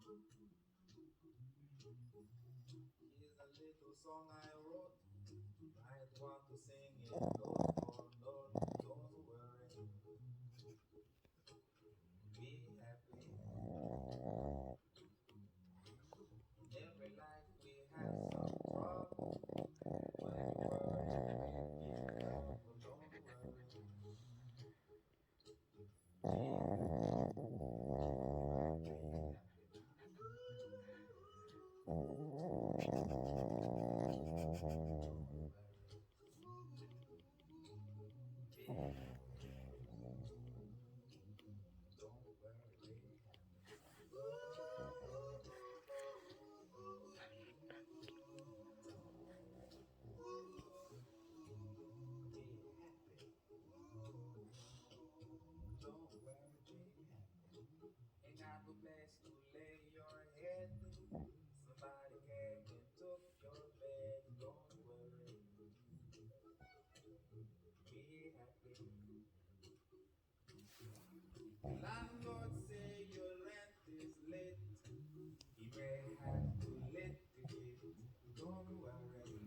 Here's a little song I wrote. Might want to sing it. Don't worry. Be happy. In every life we have some trouble. When worry, it is trouble. Don't worry. Be happy. Don't worry. Be happy. Don't worry. Be happy. Ain't got no place to lay your head. Somebody came and took your bed. Don't worry. Be happy. Landlord say your rent is late. He may have to litigate. Don't worry.